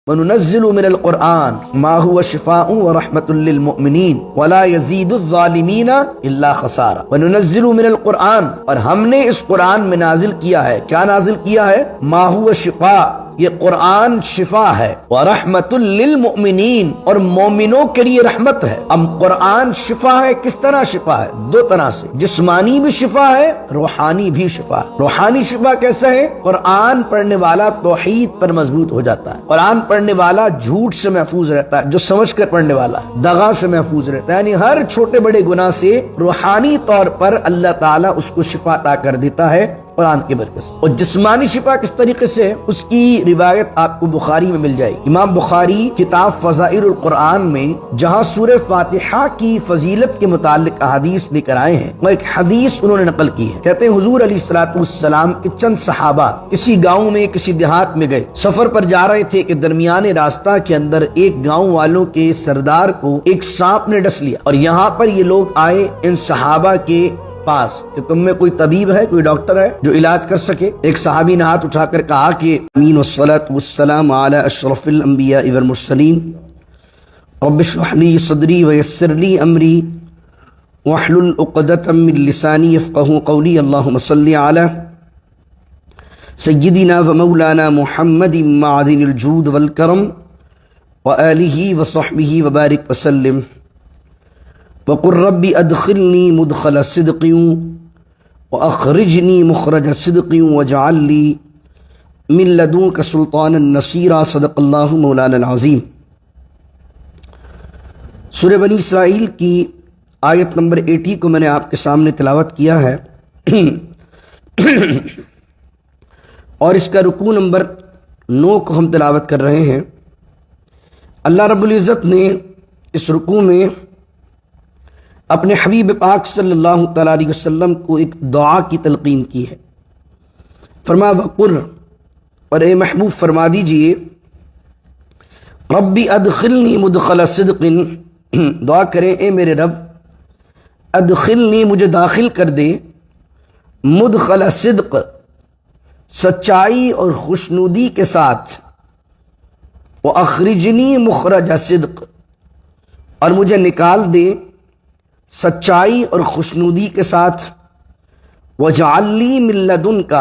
وَنُنَزِّلُ مِنَ الْقُرْآنِ مَا هُوَ شِفَاءٌ وَرَحْمَةٌ لِّلْمُؤْمِنِينَ وَلَا يَزِيدُ الظَّالِمِينَ إِلَّا خَسَارًا وَنُنَزِّلُ مِنَ الْقُرْآنِ، اور ہم نے اس قرآن میں نازل کیا ہے، کیا نازل کیا ہے؟ مَا هُوَ شِفَاءٌ، یہ قرآن شفا ہے، وَرَحْمَةٌ لِّلْمُؤْمِنِينَ، اور مومنوں کے لیے رحمت ہے۔ اب قرآن شفا ہے، کس طرح شفا ہے؟ دو طرح سے، جسمانی بھی شفا ہے، روحانی بھی شفا ہے۔ روحانی شفا کیسا ہے؟ قرآن پڑھنے والا توحید پر مضبوط ہو جاتا ہے، قرآن پڑھنے والا جھوٹ سے محفوظ رہتا ہے، جو سمجھ کر پڑھنے والا ہے، دغا سے محفوظ رہتا ہے، یعنی ہر چھوٹے بڑے گناہ سے روحانی طور پر اللہ تعالیٰ اس کو شفا عطا کر دیتا ہے قرآن کی برکت سے۔ اور جسمانی شفا کس طریقے سے؟ اس کی روایت آپ کو بخاری میں مل جائے گی۔ امام بخاری کتاب فضائل القرآن میں جہاں سورہ فاتحہ کی فضیلت کے متعلق احادیث لے کر آئے ہیں، وہ ایک حدیث انہوں نے نقل کی ہے۔ کہتے ہیں حضور علیہ الصلوۃ والسلام کے چند صحابہ کسی گاؤں میں، کسی دیہات میں گئے، سفر پر جا رہے تھے کہ درمیان راستہ کے اندر ایک گاؤں والوں کے سردار کو ایک سانپ نے ڈس لیا، اور یہاں پر یہ لوگ آئے ان صحابہ کے پاس کہ تم میں کوئی طبیب ہے، کوئی ڈاکٹر ہے جو علاج کر سکے؟ ایک صحابی نے ہاتھ اٹھا کر کہا کہ امین والصلاۃ والسلام علی اشرف الانبیاء والمرسلین رب اشرح لی صدری ویسر لی امری واحلل عقدۃ من لسانی یفقهوا قولی اللهم صل علی سیدنا ومولانا محمد معدن الجود والکرم وآلہ وصحبہ وبارک وسلم وقل رب ادخلنی مدخل صدق واخرجنی مخرج صدق واجعل لی من لدنک سلطانا نصیرا۔ صدق اللہ مولانا العظیم۔ سورہ بنی اسرائیل کی آیت نمبر 80 کو میں نے آپ کے سامنے تلاوت کیا ہے اور اس کا رکوع نمبر 9 کو ہم تلاوت کر رہے ہیں۔ اللہ رب العزت نے اس رکوع میں اپنے حبیب پاک صلی اللہ تعالیٰ علیہ وسلم کو ایک دعا کی تلقین کی ہے۔ فرمایا وقر، اور اے محبوب فرما دیجئے، ربی ادخلنی مدخل صدق، دعا کریں اے میرے رب، ادخلنی مجھے داخل کر دے، مدخل صدق سچائی اور خوشنودی کے ساتھ، واخرجنی مخرج صدق اور مجھے نکال دے سچائی اور خوشنودی کے ساتھ، وجعل لی من لدنک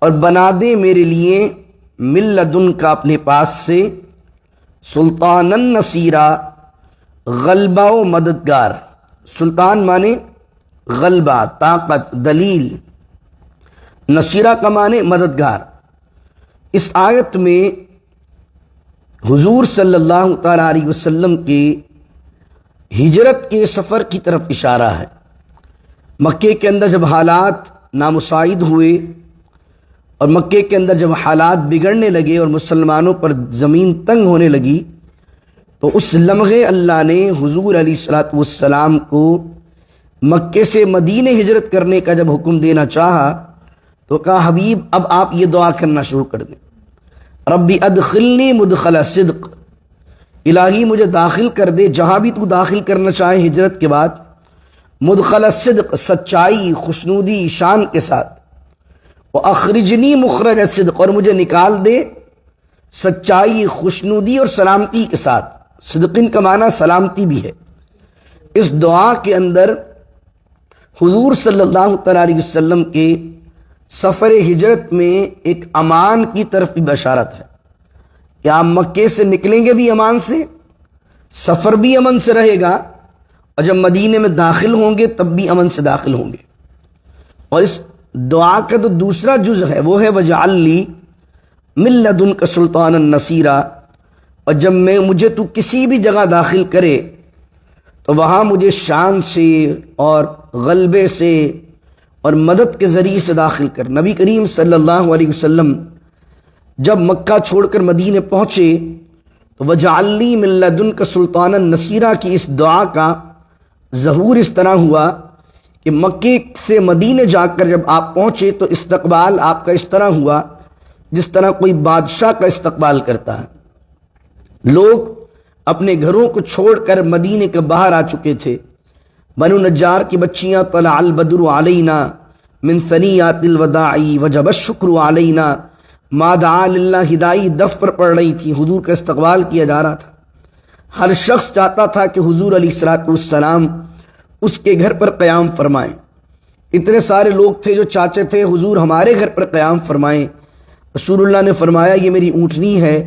اور بنا دے میرے لیے من لدنک اپنے پاس سے، سلطانا نصیرا غلبہ و مددگار۔ سلطان مانے غلبہ، طاقت، دلیل، نصیرہ کا مانے مددگار۔ اس آیت میں حضور صلی اللہ تعالیٰ علیہ وسلم کے ہجرت کے سفر کی طرف اشارہ ہے۔ مکے کے اندر جب حالات نامساعد ہوئے اور مکے کے اندر جب حالات بگڑنے لگے اور مسلمانوں پر زمین تنگ ہونے لگی، تو اس لمحے اللہ نے حضور علیہ الصلوۃ والسلام کو مکے سے مدینے ہجرت کرنے کا جب حکم دینا چاہا تو کہا حبیب اب آپ یہ دعا کرنا شروع کر دیں، ربی ادخلنی مدخل صدق، الہی مجھے داخل کر دے جہاں بھی تو داخل کرنا چاہے ہجرت کے بعد، مدخل صدق سچائی، خوشنودی، شان کے ساتھ، واخرجنی مخرج صدق اور مجھے نکال دے سچائی، خوشنودی اور سلامتی کے ساتھ۔ صدقین کا معنی سلامتی بھی ہے۔ اس دعا کے اندر حضور صلی اللہ تعالیٰ علیہ وسلم کے سفر ہجرت میں ایک امان کی طرف بھی بشارت ہے کہ آپ مکے سے نکلیں گے بھی امان سے، سفر بھی امن سے رہے گا، اور جب مدینے میں داخل ہوں گے تب بھی امن سے داخل ہوں گے۔ اور اس دعا کا تو دوسرا جز ہے، وہ ہے وجعل لی من لدنک سلطانا نصیرا، اور جب مجھے تو کسی بھی جگہ داخل کرے تو وہاں مجھے شان سے اور غلبے سے اور مدد کے ذریعے سے داخل کر۔ نبی کریم صلی اللہ علیہ وسلم جب مکہ چھوڑ کر مدینے پہنچے تو وجعل لی من لدنک سلطانا نصیرا کی اس دعا کا ظہور اس طرح ہوا کہ مکے سے مدینے جا کر جب آپ پہنچے تو استقبال آپ کا اس طرح ہوا جس طرح کوئی بادشاہ کا استقبال کرتا ہے۔ لوگ اپنے گھروں کو چھوڑ کر مدینے کے باہر آ چکے تھے۔ بنو نجار کی بچیاں طلع البدر علینا من ثنیات الوداع وجب الشکر علینا مادعا للہ ہدائی دف پر پڑ رہی تھی، حضور کا استقبال کیا جا رہا تھا۔ ہر شخص چاہتا تھا کہ حضور علیہ الصلوۃ والسلام اس کے گھر پر قیام فرمائیں۔ اتنے سارے لوگ تھے جو چاہتے تھے حضور ہمارے گھر پر قیام فرمائیں۔ رسول اللہ نے فرمایا یہ میری اونٹنی ہے،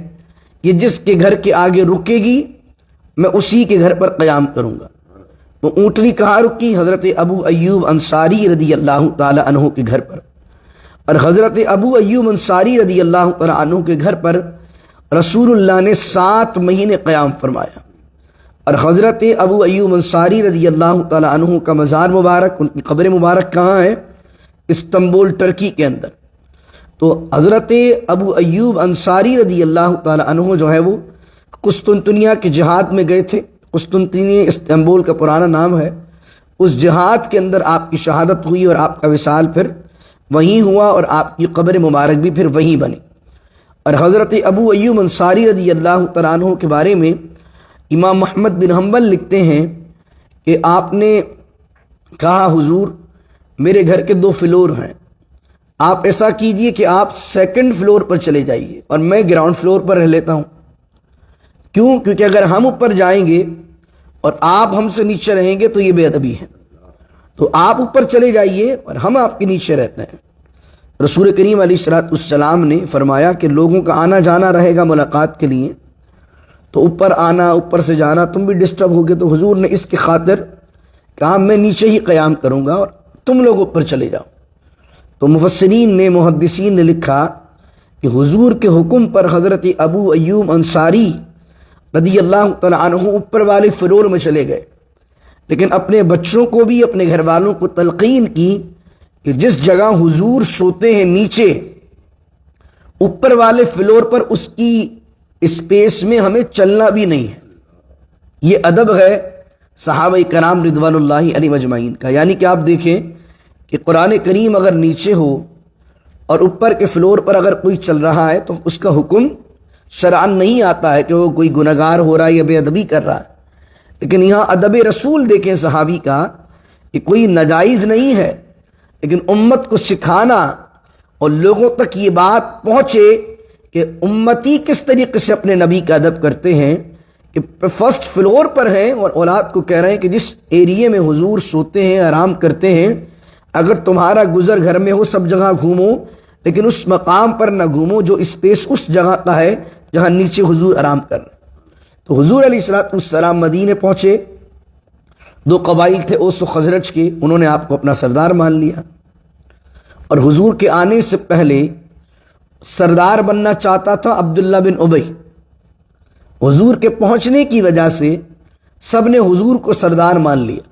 یہ جس کے گھر کے آگے رکے گی میں اسی کے گھر پر قیام کروں گا۔ وہ اونٹنی کہاں رکی؟ حضرت ابو ایوب انصاری رضی اللہ تعالی عنہ کے گھر پر۔ اور حضرت ابو ایوب انصاری رضی اللہ تعالی عنہ کے گھر پر رسول اللہ نے 7 مہینے قیام فرمایا۔ اور حضرت ابو ایوب انصاری رضی اللہ تعالی عنہ کا مزار مبارک، ان کی قبر مبارک کہاں ہے؟ استنبول ٹرکی کے اندر۔ تو حضرت ابو ایوب انصاری رضی اللہ تعالی عنہ جو ہے وہ قسطنطنیہ کے جہاد میں گئے تھے۔ قسطنطنیہ استنبول کا پرانا نام ہے۔ اس جہاد کے اندر آپ کی شہادت ہوئی اور آپ کا وصال پھر وہیں ہوا اور آپ کی قبر مبارک بھی پھر وہیں بنی۔ اور حضرت ابو ایوب انصاری رضی اللہ تعالیٰ عنہ کے بارے میں امام محمد بن حنبل لکھتے ہیں کہ آپ نے کہا حضور میرے گھر کے 2 فلور ہیں، آپ ایسا کیجئے کہ آپ 2nd فلور پر چلے جائیے اور میں گراؤنڈ فلور پر رہ لیتا ہوں۔ کیوں؟ کیونکہ اگر ہم اوپر جائیں گے اور آپ ہم سے نیچے رہیں گے تو یہ بے ادبی ہے، تو آپ اوپر چلے جائیے اور ہم آپ کے نیچے رہتے ہیں۔ رسول کریم علیہ الصلوۃ والسلام نے فرمایا کہ لوگوں کا آنا جانا رہے گا ملاقات کے لیے، تو اوپر آنا اوپر سے جانا تم بھی ڈسٹرب ہوگے، تو حضور نے اس کی خاطر کہا میں نیچے ہی قیام کروں گا اور تم لوگ اوپر چلے جاؤ۔ تو مفسرین نے محدثین نے لکھا کہ حضور کے حکم پر حضرت ابو ایوب انصاری رضی اللہ تعالیٰ عنہ اوپر والے فلور میں چلے گئے، لیکن اپنے بچوں کو بھی اپنے گھر والوں کو تلقین کی کہ جس جگہ حضور سوتے ہیں نیچے، اوپر والے فلور پر اس کی اسپیس میں ہمیں چلنا بھی نہیں ہے۔ یہ ادب ہے صحابہ کرام رضوان اللہ علیہ اجمعین کا۔ یعنی کہ آپ دیکھیں کہ قرآن کریم اگر نیچے ہو اور اوپر کے فلور پر اگر کوئی چل رہا ہے تو اس کا حکم شرعاً نہیں آتا ہے کہ وہ کوئی گناہگار ہو رہا ہے یا بے ادبی کر رہا ہے، لیکن یہاں ادب رسول دیکھیں صحابی کا، کہ کوئی ناجائز نہیں ہے، لیکن امت کو سکھانا اور لوگوں تک یہ بات پہنچے کہ امتی کس طریقے سے اپنے نبی کا ادب کرتے ہیں، کہ 1st فلور پر ہیں اور اولاد کو کہہ رہے ہیں کہ جس ایریے میں حضور سوتے ہیں آرام کرتے ہیں، اگر تمہارا گزر گھر میں ہو سب جگہ گھومو، لیکن اس مقام پر نہ گھومو جو اسپیس اس جگہ کا ہے جہاں نیچے حضور آرام کر رہے۔ تو حضور علیہ الصلوۃ والسلام مدینے پہنچے، 2 قبائل تھے اوس و خزرج کے، انہوں نے آپ کو اپنا سردار مان لیا، اور حضور کے آنے سے پہلے سردار بننا چاہتا تھا عبداللہ بن ابی۔ حضور کے پہنچنے کی وجہ سے سب نے حضور کو سردار مان لیا۔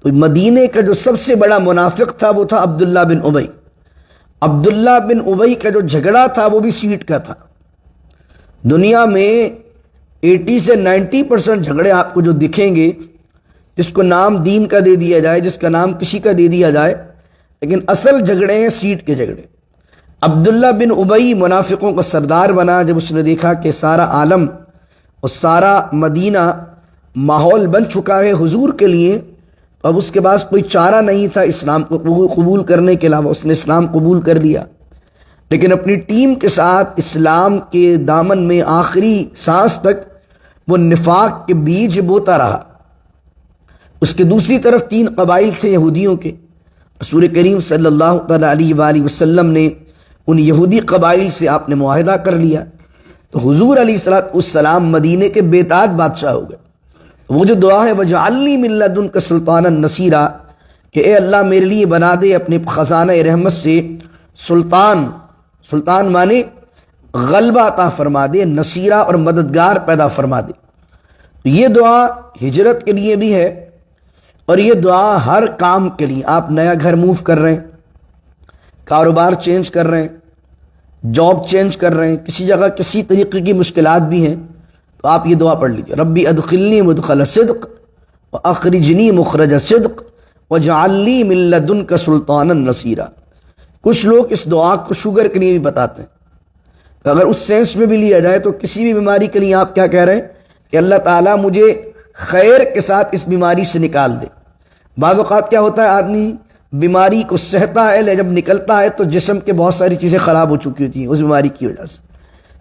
تو مدینے کا جو سب سے بڑا منافق تھا وہ تھا عبداللہ بن ابی۔ عبداللہ بن ابی کا جو جھگڑا تھا وہ بھی سیٹ کا تھا۔ دنیا میں 80 سے 90% جھگڑے آپ کو جو دکھیں گے، جس کو نام دین کا دے دیا جائے، جس کا نام کسی کا دے دیا جائے، لیکن اصل جھگڑے ہیں سیٹ کے جھگڑے۔ عبداللہ بن ابی منافقوں کا سردار بنا جب اس نے دیکھا کہ سارا عالم اور سارا مدینہ ماحول بن چکا ہے حضور کے لیے، تو اب اس کے پاس کوئی چارہ نہیں تھا اسلام کو قبول کرنے کے علاوہ۔ اس نے اسلام قبول کر لیا، لیکن اپنی ٹیم کے ساتھ اسلام کے دامن میں آخری سانس تک وہ نفاق کے بیج بوتا رہا۔ اس کے دوسری طرف 3 قبائل تھے یہودیوں کے۔ رسول کریم صلی اللہ تعالیٰ علیہ وآلہ وسلم نے ان یہودی قبائل سے آپ نے معاہدہ کر لیا، تو حضور علیہ الصلوۃ والسلام مدینے کے بے تاج بادشاہ ہو گئے۔ وہ جو دعا ہے وَجَعَلْنِي مِن لَّدُنْكَ سُلْطَانًا نَصِيرًا، کہ اے اللہ میرے لیے بنا دے اپنے خزانہ رحمت سے سلطان، سلطان مانے غلبہ عطا فرما دے، نصیرہ اور مددگار پیدا فرما دے۔ تو یہ دعا ہجرت کے لیے بھی ہے اور یہ دعا ہر کام کے لیے۔ آپ نیا گھر موو کر رہے ہیں، کاروبار چینج کر رہے ہیں، جاب چینج کر رہے ہیں، کسی جگہ کسی طریقے کی مشکلات بھی ہیں، تو آپ یہ دعا پڑھ لیجیے، ربی ادخلنی مدخل صدق واخرجنی مخرج صدق واجعل لی من لدنک سلطانا نصیرا۔ کچھ لوگ اس دعا کو شوگر کے لیے بھی بتاتے ہیں، تو اگر اس سینس میں بھی لیا جائے تو کسی بھی بیماری کے لیے آپ کیا کہہ رہے ہیں کہ اللہ تعالیٰ مجھے خیر کے ساتھ اس بیماری سے نکال دے۔ بعض اوقات کیا ہوتا ہے، آدمی بیماری کو سہتا ہے، لیکن جب نکلتا ہے تو جسم کے بہت ساری چیزیں خراب ہو چکی ہوتی ہیں اس بیماری کی وجہ سے.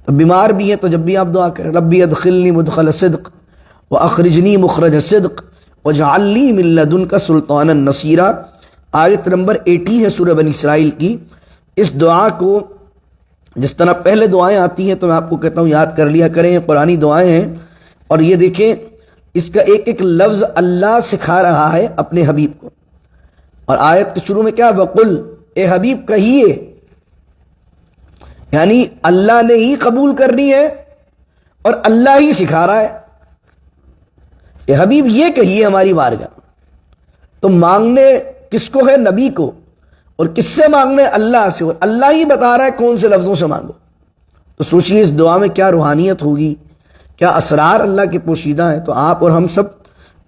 تو بیمار بھی ہیں تو جب بھی آپ دعا کریں ربی ادخلنی مدخل صدق واخرجنی مخرج صدق واجعل لی من لدنک سلطانا نصیرا. آیت نمبر 80 ہے سورہ بنی اسرائیل کی. اس دعا کو جس طرح پہلے دعائیں آتی ہیں تو میں آپ کو کہتا ہوں یاد کر لیا کریں، قرآنی دعائیں ہیں. اور یہ دیکھیں اس کا ایک ایک لفظ اللہ سکھا رہا ہے اپنے حبیب کو. اور آیت کے شروع میں کیا وقل، اے حبیب کہیے، یعنی اللہ نے ہی قبول کرنی ہے اور اللہ ہی سکھا رہا ہے. اے حبیب یہ کہیے ہماری بارگاہ. تو مانگنے کس کو ہے؟ نبی کو. اور کس سے مانگنے؟ اللہ سے. اور اللہ ہی بتا رہا ہے کون سے لفظوں سے مانگو. تو سوچیے اس دعا میں کیا روحانیت ہوگی، کیا اسرار اللہ کے پوشیدہ ہیں. تو آپ اور ہم سب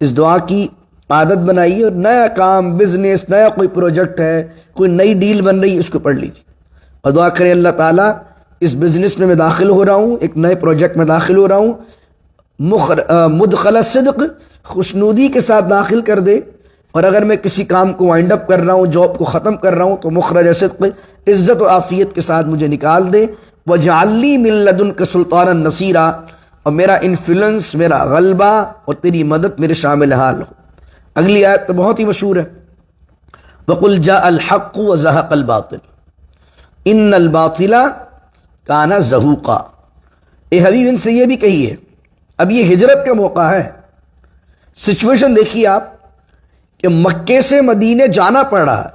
اس دعا کی عادت بنائیے، اور نیا کام، بزنس، نیا کوئی پروجیکٹ ہے، کوئی نئی ڈیل بن رہی ہے، اس کو پڑھ لیجیے اور دعا کریں اللہ تعالیٰ اس بزنس میں داخل ہو رہا ہوں، ایک نئے پروجیکٹ میں داخل ہو رہا ہوں، مدخل صدق، خوشنودی کے ساتھ داخل کر دے. اور اگر میں کسی کام کو وائنڈ اپ کر رہا ہوں، جاب کو ختم کر رہا ہوں، تو مخرج صدق، عزت و عافیت کے ساتھ مجھے نکال دے. وَاجْعَلْ لِي مِن لَّدُنْكَ سُلْطَانًا نَصِيرًا، اور میرا انفلوئنس، میرا غلبہ اور تیری مدد میرے شامل حال ہو. اگلی آیت تو بہت ہی مشہور ہے، وَقُلْ جَاءَ الْحَقُّ وَزَهَقَ الْبَاطِلُ إِنَّ الْبَاطِلَ كَانَ زَهُوقًا. اے حبیب ان سے یہ بھی کہیے، اب یہ ہجرت کا موقع ہے. سچویشن دیکھیے آپ کہ مکے سے مدینے جانا پڑ رہا ہے.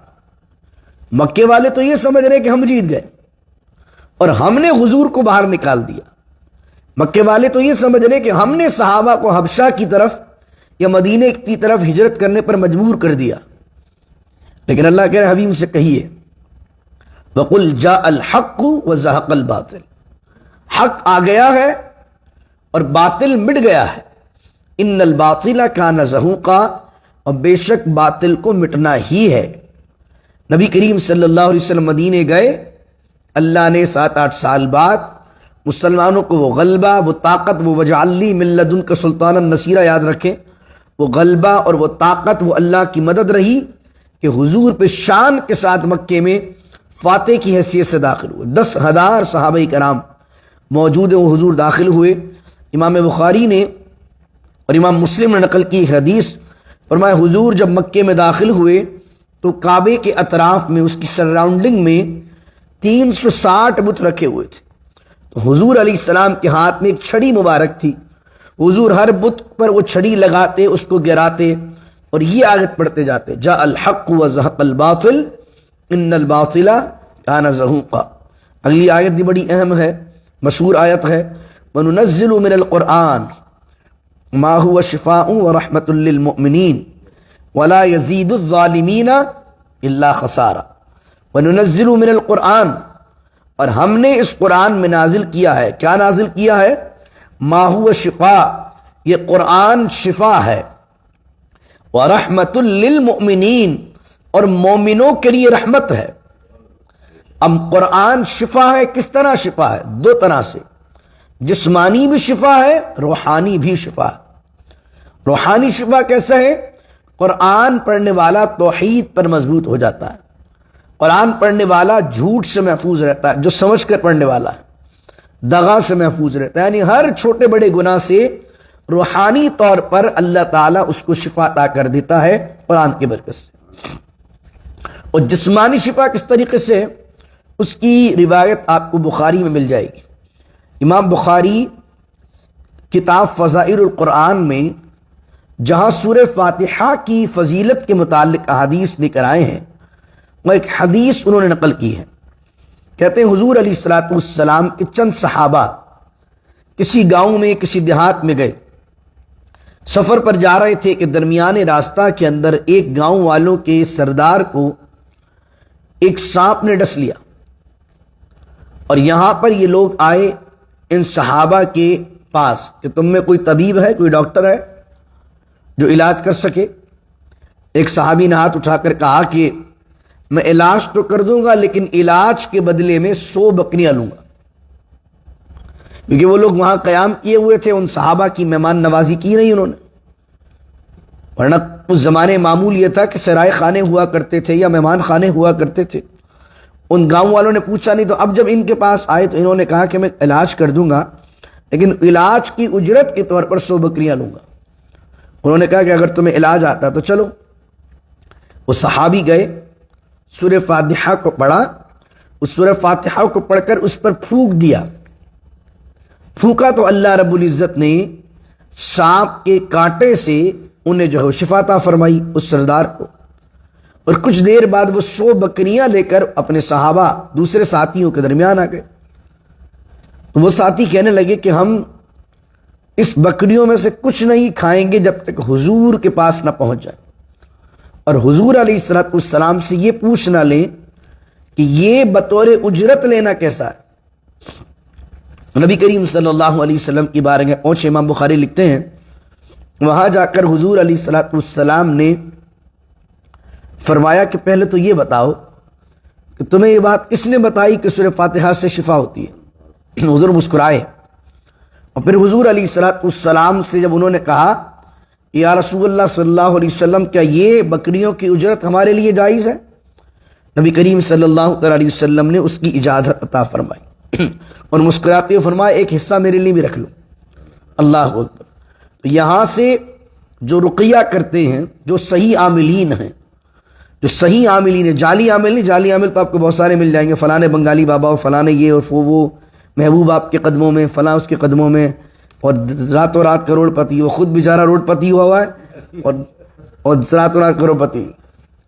مکے والے تو یہ سمجھ رہے کہ ہم جیت گئے اور ہم نے حضور کو باہر نکال دیا. مکے والے تو یہ سمجھ رہے کہ ہم نے صحابہ کو حبشہ کی طرف یا مدینے کی طرف ہجرت کرنے پر مجبور کر دیا. لیکن اللہ کہہ رہے حبیب سے کہیے وَقُلْ جَاءَ الْحَقُّ وَزَهَقَ الْبَاطِلُ، حق آ گیا ہے اور باطل مٹ گیا ہے. ان الباطل کان زہوقا، اور بے شک باطل کو مٹنا ہی ہے. نبی کریم صلی اللہ علیہ وسلم مدینے گئے، اللہ نے 7-8 سال بعد مسلمانوں کو وہ غلبہ، وہ طاقت، وہ وَاجْعَلْ لِي مِن لَّدُنْكَ سُلْطَانًا نَصِيرًا یاد رکھیں. وہ غلبہ اور وہ طاقت وہ اللہ کی مدد رہی کہ حضور پہ شان کے ساتھ مکے میں فاتح کی حیثیت سے داخل ہوئے. 10,000 صحابہ کرام موجود ہیں، وہ حضور داخل ہوئے. امام بخاری نے اور امام مسلم نے نقل کی حدیث، فرمایا حضور جب مکے میں داخل ہوئے تو کعبے کے اطراف میں، اس کی سراؤنڈنگ میں 360 بت رکھے ہوئے تھے. تو حضور علیہ السلام کے ہاتھ میں ایک چھڑی مبارک تھی. حضور ہر بت پر وہ چھڑی لگاتے، اس کو گراتے اور یہ آیت پڑھتے جاتے جاء الحق وزهق الباطل ان الباطل کان زہوقا. اگلی آیت بھی بڑی اہم ہے، مشہور آیت ہے وَنُنَزِّلُ مِنَ الْقُرْآنِ مَا هُوَ شِفَاءٌ وَرَحْمَةٌ لِّلْمُؤْمِنِينَ وَلَا يَزِيدُ الظَّالِمِينَ إِلَّا خَسَارًا. وَنُنَزِّلُ مِنَ الْقُرْآنِ، اور ہم نے اس قرآن میں نازل کیا ہے. کیا نازل کیا ہے؟ ما هو شفاء، یہ قرآن شفا ہے. وَرَحْمَةٌ لِّلْمُؤْمِنِينَ، اور مومنوں کے لیے رحمت ہے. اب قرآن شفا ہے، کس طرح شفا ہے؟ 2 طرح سے، جسمانی بھی شفا ہے، روحانی بھی شفا ہے. روحانی شفا کیسا ہے؟ قرآن پڑھنے والا توحید پر مضبوط ہو جاتا ہے. قرآن پڑھنے والا جھوٹ سے محفوظ رہتا ہے، جو سمجھ کر پڑھنے والا ہے، دغا سے محفوظ رہتا ہے. یعنی ہر چھوٹے بڑے گناہ سے روحانی طور پر اللہ تعالیٰ اس کو شفا عطا کر دیتا ہے قرآن کی برکت سے. اور جسمانی شفا کس طریقے سے؟ اس کی روایت آپ کو بخاری میں مل جائے گی. امام بخاری کتاب فضائل القرآن میں جہاں سورہ فاتحہ کی فضیلت کے متعلق احادیث لے کر آئے ہیں، وہ ایک حدیث انہوں نے نقل کی ہے. کہتے ہیں حضور علیہ الصلوۃ والسلام کے چند صحابہ کسی گاؤں میں، کسی دیہات میں گئے، سفر پر جا رہے تھے کہ درمیان راستہ کے اندر ایک گاؤں والوں کے سردار کو ایک سانپ نے ڈس لیا. اور یہاں پر یہ لوگ آئے ان صحابہ کے پاس کہ تم میں کوئی طبیب ہے، کوئی ڈاکٹر ہے جو علاج کر سکے. ایک صحابی نے ہاتھ اٹھا کر کہا کہ میں علاج تو کر دوں گا، لیکن علاج کے بدلے میں 100 بکریاں لوں گا. کیونکہ وہ لوگ وہاں قیام کیے ہوئے تھے، ان صحابہ کی مہمان نوازی کی نہیں انہوں نے. ورنہ اس زمانے معمول یہ تھا کہ سرائے خانے ہوا کرتے تھے یا مہمان خانے ہوا کرتے تھے. ان گاؤں والوں نے پوچھا نہیں. تو اب جب ان کے پاس آئے تو انہوں نے کہا کہ میں علاج کر دوں گا لیکن علاج کی اجرت کے طور پر 100 بکریاں لوں گا. انہوں نے کہا کہ اگر تمہیں علاج آتا تو چلو. وہ صحابی گئے, سورہ فاتحہ کو پڑھا, اس سورہ فاتحہ کو پڑھ کر اس پر پھونک دیا. پھونکا تو اللہ رب العزت نے سانپ کے کانٹے سے انہیں جو ہے شفا عطا فرمائی اس سردار کو. اور کچھ دیر بعد وہ 100 بکریاں لے کر اپنے صحابہ دوسرے ساتھیوں کے درمیان آ گئے. تو وہ ساتھی کہنے لگے کہ ہم اس بکریوں میں سے کچھ نہیں کھائیں گے جب تک حضور کے پاس نہ پہنچ جائیں, اور حضور علیہ السلام سے یہ پوچھ نہ لیں کہ یہ بطور اجرت لینا کیسا ہے. نبی کریم صلی اللہ علیہ وسلم کی بارگاہ پہنچے. امام بخاری لکھتے ہیں وہاں جا کر حضور علیہ السلام نے فرمایا کہ پہلے تو یہ بتاؤ کہ تمہیں یہ بات کس نے بتائی کہ سورہ فاتحہ سے شفا ہوتی ہے. حضور مسکرائے, اور پھر حضور علیہ السلام سے جب انہوں نے کہا یا رسول اللہ صلی اللہ علیہ وسلم کیا یہ بکریوں کی اجرت ہمارے لیے جائز ہے, نبی کریم صلی اللہ علیہ وسلم نے اس کی اجازت عطا فرمائی اور مسکراتے ہوئے فرمایا ایک حصہ میرے لیے بھی رکھ لو. اللہ اکبر. تو یہاں سے جو رقیہ کرتے ہیں, جو صحیح عاملین ہیں, جو صحیح عاملین ہیں, جعلی عامل نہیں. جعلی عامل تو آپ کو بہت سارے مل جائیں گے, فلاں بنگالی بابا, فلاں یہ اور وہ محبوب آپ کے قدموں میں, فلاں اس کے قدموں میں, اور راتوں رات کروڑ پتی, وہ خود بیچارہ روڈ پتی ہوا ہے اور راتوں رات کروڑ پتی,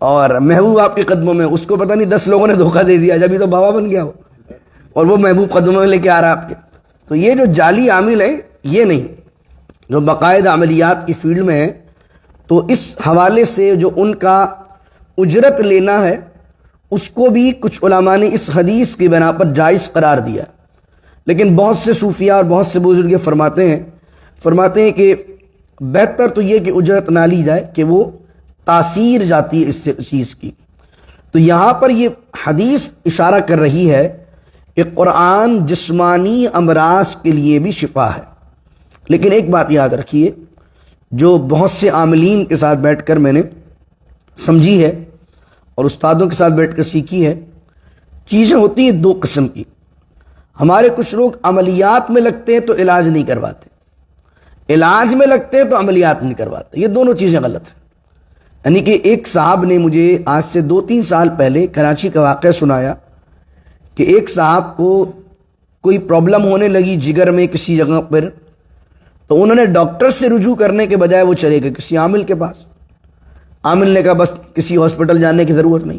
اور محبوب آپ کے قدموں میں. اس کو پتہ نہیں 10 لوگوں نے دھوکہ دے دیا, جبھی تو بابا بن گیا ہو, اور وہ محبوب قدموں میں لے کے آ رہا آپ کے. تو یہ جو جعلی عامل ہے یہ نہیں, جو باقاعدہ عملیات کی فیلڈ میں ہے. تو اس حوالے سے جو ان کا اجرت لینا ہے اس کو بھی کچھ علماء نے اس حدیث کی بنا پر جائز قرار دیا. لیکن بہت سے صوفیاء اور بہت سے بزرگ فرماتے ہیں کہ بہتر تو یہ کہ اجرت نہ لی جائے کہ وہ تاثیر جاتی ہے اس سے چیز کی. تو یہاں پر یہ حدیث اشارہ کر رہی ہے کہ قرآن جسمانی امراض کے لیے بھی شفا ہے. لیکن ایک بات یاد رکھیے جو بہت سے عاملین کے ساتھ بیٹھ کر میں نے سمجھی ہے اور استادوں کے ساتھ بیٹھ کر سیکھی ہے, چیزیں ہوتی ہیں 2 قسم کی. ہمارے کچھ لوگ عملیات میں لگتے ہیں تو علاج نہیں کرواتے, علاج میں لگتے ہیں تو عملیات نہیں کرواتے. یہ دونوں چیزیں غلط ہیں. یعنی کہ ایک صاحب نے مجھے آج سے 2-3 سال پہلے کراچی کا واقعہ سنایا کہ ایک صاحب کو کوئی پرابلم ہونے لگی جگر میں کسی جگہ پر, تو انہوں نے ڈاکٹر سے رجوع کرنے کے بجائے وہ چلے گئے کسی عامل کے پاس. عامل نے کہا بس کسی ہاسپٹل جانے کی ضرورت نہیں,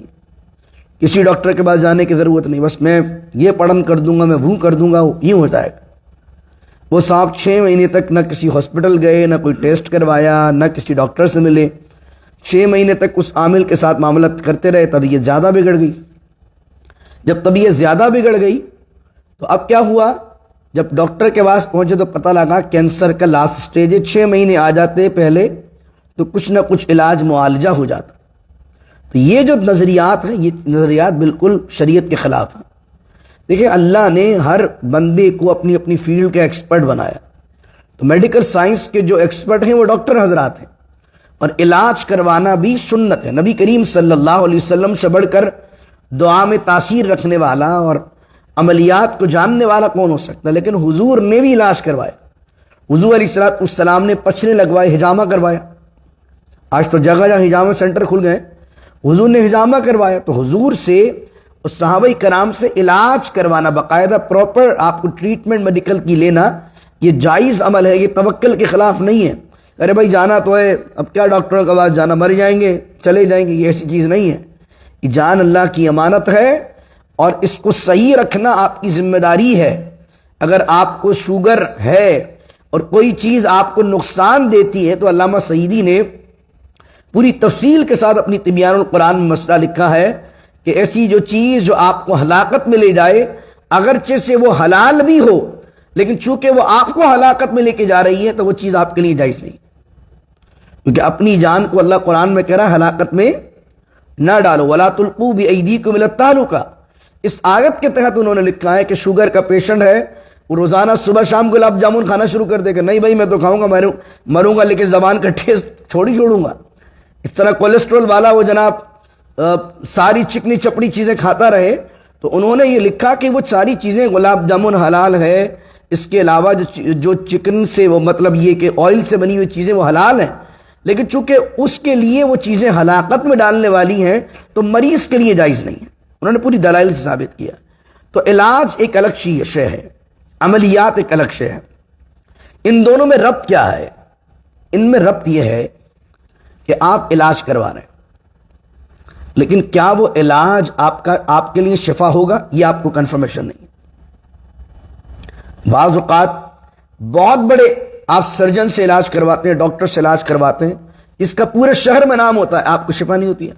کسی ڈاکٹر کے پاس جانے کی ضرورت نہیں, بس میں یہ پڑھن کر دوں گا, میں وہ کر دوں گا, یوں ہو جائے گا. وہ صاحب 6 مہینے تک نہ کسی ہاسپٹل گئے, نہ کوئی ٹیسٹ کروایا, نہ کسی ڈاکٹر سے ملے. 6 مہینے تک اس عامل کے ساتھ معاملات کرتے رہے. طبیعت زیادہ بگڑ گئی. جب طبیعت زیادہ بگڑ گئی تو اب کیا ہوا, جب ڈاکٹر کے پاس پہنچے تو پتہ لگا کینسر کا لاسٹ سٹیج ہے. 6 مہینے آ جاتے پہلے تو کچھ نہ کچھ علاج معالجہ ہو جاتا. تو یہ جو نظریات ہیں یہ نظریات بالکل شریعت کے خلاف ہیں. دیکھیں اللہ نے ہر بندے کو اپنی اپنی فیلڈ کا ایکسپرٹ بنایا. تو میڈیکل سائنس کے جو ایکسپرٹ ہیں وہ ڈاکٹر حضرات ہیں, اور علاج کروانا بھی سنت ہے. نبی کریم صلی اللہ علیہ وسلم سے بڑھ کر دعا میں تاثیر رکھنے والا اور عملیات کو جاننے والا کون ہو سکتا ہے. لیکن حضور نے بھی علاج کروایا. حضور علیہ السلام نے پچھنے لگوائے, حجامہ کروایا. آج تو جگہ جگہ حجامہ سینٹر کھل گئے, حضور نے حجامہ کروایا. تو حضور سے اور صحابہ کرام سے علاج کروانا, باقاعدہ پراپر آپ کو ٹریٹمنٹ میڈیکل کی لینا, یہ جائز عمل ہے. یہ توکل کے خلاف نہیں ہے. ارے بھائی جانا تو ہے, اب کیا ڈاکٹروں کے پاس جانا, مر جائیں گے چلے جائیں گے, یہ ایسی چیز نہیں ہے. یہ جان اللہ کی امانت ہے اور اس کو صحیح رکھنا آپ کی ذمہ داری ہے. اگر آپ کو شوگر ہے اور کوئی چیز آپ کو نقصان دیتی ہے تو علامہ سعیدی نے پوری تفصیل کے ساتھ اپنی تبیان القرآن میں مسئلہ لکھا ہے کہ ایسی جو چیز جو آپ کو ہلاکت میں لے جائے, اگرچہ سے وہ حلال بھی ہو لیکن چونکہ وہ آپ کو ہلاکت میں لے کے جا رہی ہے تو وہ چیز آپ کے لیے جائز نہیں. کیونکہ اپنی جان کو اللہ قرآن میں کہہ رہا ہے ہلاکت میں نہ ڈالو. وَلَا تُلْقُوا بِأَيْدِيكُمْ إِلَى التَّهْلُكَةِ. اس آیت کے تحت انہوں نے لکھا ہے کہ شوگر کا پیشنٹ ہے, وہ روزانہ صبح شام گلاب جامن کھانا شروع کر دے گا، نہیں بھائی میں تو کھاؤں گا، مروں گا لیکن زبان کا ٹیسٹ چھوڑوں گا. اس طرح کولیسٹرول والا وہ جناب ساری چکنی چپڑی چیزیں کھاتا رہے. تو انہوں نے یہ لکھا کہ وہ ساری چیزیں گلاب جامن حلال ہے، اس کے علاوہ جو چکن سے وہ مطلب یہ کہ آئل سے بنی ہوئی چیزیں وہ حلال ہیں، لیکن چونکہ اس کے لیے وہ چیزیں ہلاکت میں ڈالنے والی ہیں تو مریض کے لیے جائز نہیں ہے. انہوں نے پوری دلائل سے ثابت کیا. تو علاج ایک الگ شے ہے، عملیات ایک الگ شے ہے. ان دونوں میں ربط کیا ہے؟ ان میں ربط یہ ہے کہ آپ علاج کروا رہے ہیں، لیکن کیا وہ علاج آپ کے لیے شفا ہوگا یہ آپ کو کنفرمیشن نہیں ہے. بعض اوقات بہت بڑے آپ سرجن سے علاج کرواتے ہیں، ڈاکٹر سے علاج کرواتے ہیں، اس کا پورے شہر میں نام ہوتا ہے، آپ کو شفا نہیں ہوتی ہے.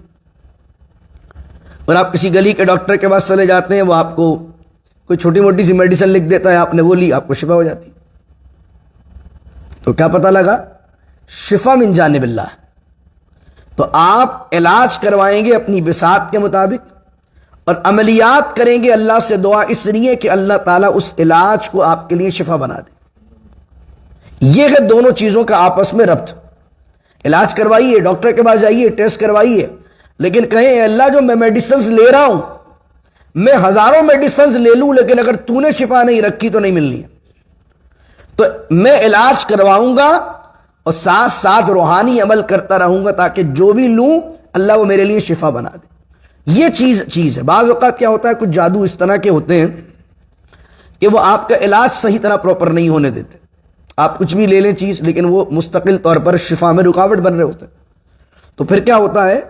اور آپ کسی گلی کے ڈاکٹر کے پاس چلے جاتے ہیں، وہ آپ کو کوئی چھوٹی موٹی سی میڈیسن لکھ دیتا ہے، آپ نے وہ لی، آپ کو شفا ہو جاتی. تو کیا پتہ لگا؟ شفا من جانب اللہ. تو آپ علاج کروائیں گے اپنی بساط کے مطابق اور عملیات کریں گے اللہ سے دعا اس لیے کہ اللہ تعالیٰ اس علاج کو آپ کے لیے شفا بنا دے. یہ ہے دونوں چیزوں کا آپس میں ربط. علاج کروائیے، ڈاکٹر کے پاس جائیے، ٹیسٹ کروائیے، لیکن کہیں اے اللہ جو میں میڈیسنز لے رہا ہوں، میں ہزاروں میڈیسنز لے لوں لیکن اگر تو نے شفا نہیں رکھی تو نہیں ملنی ہے. تو میں علاج کرواؤں گا اور ساتھ ساتھ روحانی عمل کرتا رہوں گا تاکہ جو بھی لوں اللہ وہ میرے لیے شفا بنا دے. یہ چیز ہے. بعض اوقات کیا ہوتا ہے، کچھ جادو اس طرح کے ہوتے ہیں کہ وہ آپ کا علاج صحیح طرح پراپر نہیں ہونے دیتے. آپ کچھ بھی لے لیں چیز لیکن وہ مستقل طور پر شفا میں رکاوٹ بن رہے ہوتے ہیں. تو پھر کیا ہوتا ہے،